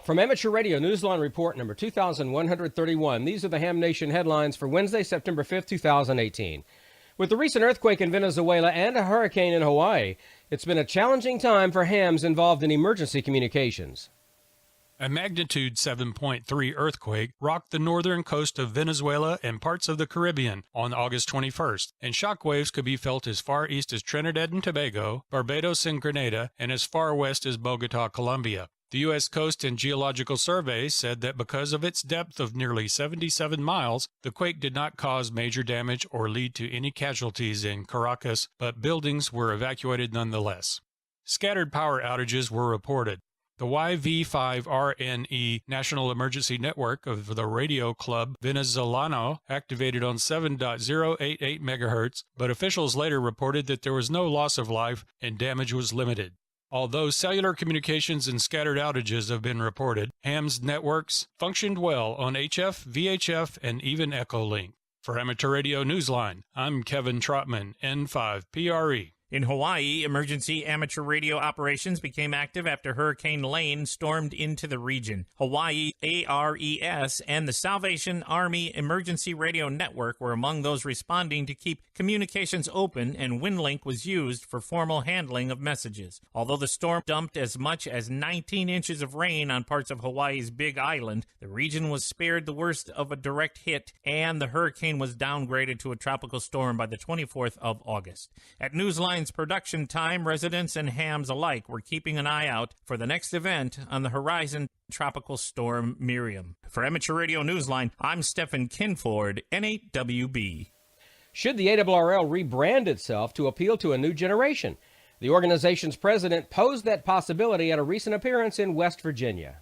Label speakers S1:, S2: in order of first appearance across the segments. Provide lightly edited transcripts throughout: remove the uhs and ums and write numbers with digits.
S1: From Amateur Radio Newsline Report number 2131, these are the Ham Nation headlines for Wednesday, September 5th, 2018. With the recent earthquake in Venezuela and a hurricane in Hawaii, it's been a challenging time for hams involved in emergency communications.
S2: A magnitude 7.3 earthquake rocked the northern coast of Venezuela and parts of the Caribbean on August 21st, and shockwaves could be felt as far east as Trinidad and Tobago, Barbados and Grenada, and as far west as Bogota, Colombia. The U.S. Coast and Geological Survey said that because of its depth of nearly 77 miles, the quake did not cause major damage or lead to any casualties in Caracas, but buildings were evacuated nonetheless. Scattered power outages were reported. The YV5RNE National Emergency Network of the Radio Club Venezolano activated on 7.088 MHz, but officials later reported that there was no loss of life and damage was limited. Although cellular communications and scattered outages have been reported, ham's networks functioned well on HF, VHF, and even Echolink. For Amateur Radio Newsline, I'm Kevin Trotman, N5PRE.
S3: In Hawaii, emergency amateur radio operations became active after Hurricane Lane stormed into the region. Hawaii ARES and the Salvation Army Emergency Radio Network were among those responding to keep communications open, and WinLink was used for formal handling of messages. Although the storm dumped as much as 19 inches of rain on parts of Hawaii's Big Island, the region was spared the worst of a direct hit, and the hurricane was downgraded to a tropical storm by the 24th of August. At Newsline's production time, residents and hams alike were keeping an eye out for the next event on the horizon, Tropical Storm Miriam. For Amateur Radio Newsline, I'm Stephen Kinford, N8WB.
S1: Should the ARRL rebrand itself to appeal to a new generation? The organization's president posed that possibility at a recent appearance in West Virginia.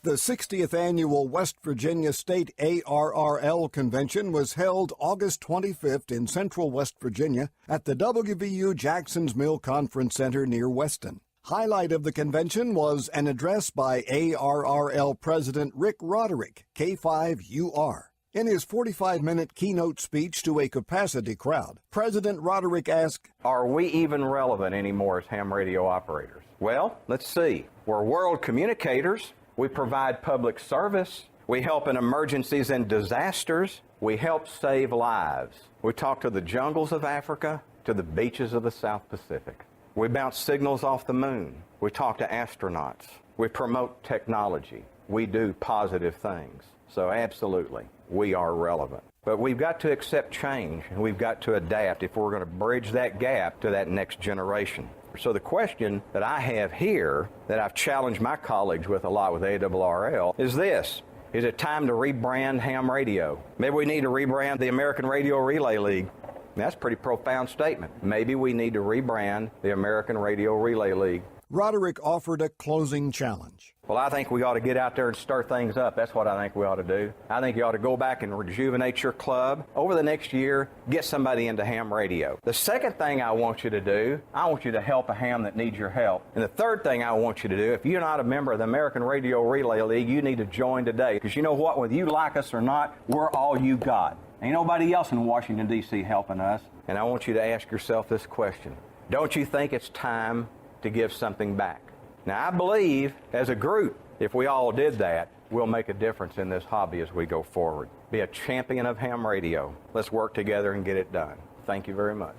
S4: The 60th annual West Virginia State ARRL Convention was held August 25th in central West Virginia at the WVU Jackson's Mill Conference Center near Weston. Highlight of the convention was an address by ARRL President Rick Roderick, K5UR. In his 45-minute keynote speech to a capacity crowd, President Roderick asked,
S5: "Are we even relevant anymore as ham radio operators?" Well, let's see. We're world communicators. We provide public service. We help in emergencies and disasters. We help save lives. We talk to the jungles of Africa, to the beaches of the South Pacific. We bounce signals off the moon. We talk to astronauts. We promote technology. We do positive things. So absolutely, we are relevant. But we've got to accept change, and we've got to adapt if we're going to bridge that gap to that next generation. So the question that I have here, that I've challenged my colleagues with a lot with ARRL, is this. Is it time to rebrand ham radio? Maybe we need to rebrand the American Radio Relay League. That's a pretty profound statement. Maybe we need to rebrand the American Radio Relay League.
S4: Roderick offered a closing challenge.
S5: Well, I think we ought to get out there and stir things up. That's what I think we ought to do. I think you ought to go back and rejuvenate your club. Over the next year, get somebody into ham radio. The second thing I want you to do, I want you to help a ham that needs your help. And the third thing I want you to do, if you're not a member of the American Radio Relay League, you need to join today. Because you know what? Whether you like us or not, we're all you got. Ain't nobody else in Washington, D.C. helping us. And I want you to ask yourself this question. Don't you think it's time to give something back? Now, I believe, as a group, if we all did that, we'll make a difference in this hobby as we go forward. Be a champion of ham radio. Let's work together and get it done. Thank you very much.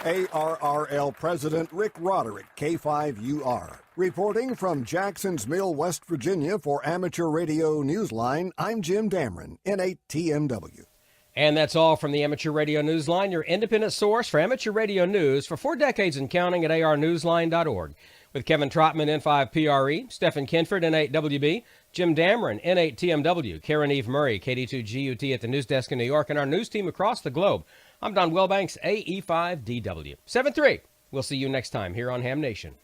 S4: ARRL President Rick Roderick, K5UR. Reporting from Jackson's Mill, West Virginia for Amateur Radio Newsline, I'm Jim Dameron, N8TMW.
S1: And that's all from the Amateur Radio Newsline, your independent source for amateur radio news for 4 decades and counting at arnewsline.org. With Kevin Trotman, N5PRE, Stephen Kinford, N8WB, Jim Dameron, N8TMW, Karen Eve Murray, KD2GUT at the news desk in New York, and our news team across the globe. I'm Don Wellbanks, AE5DW. 7-3. We'll see you next time here on Ham Nation.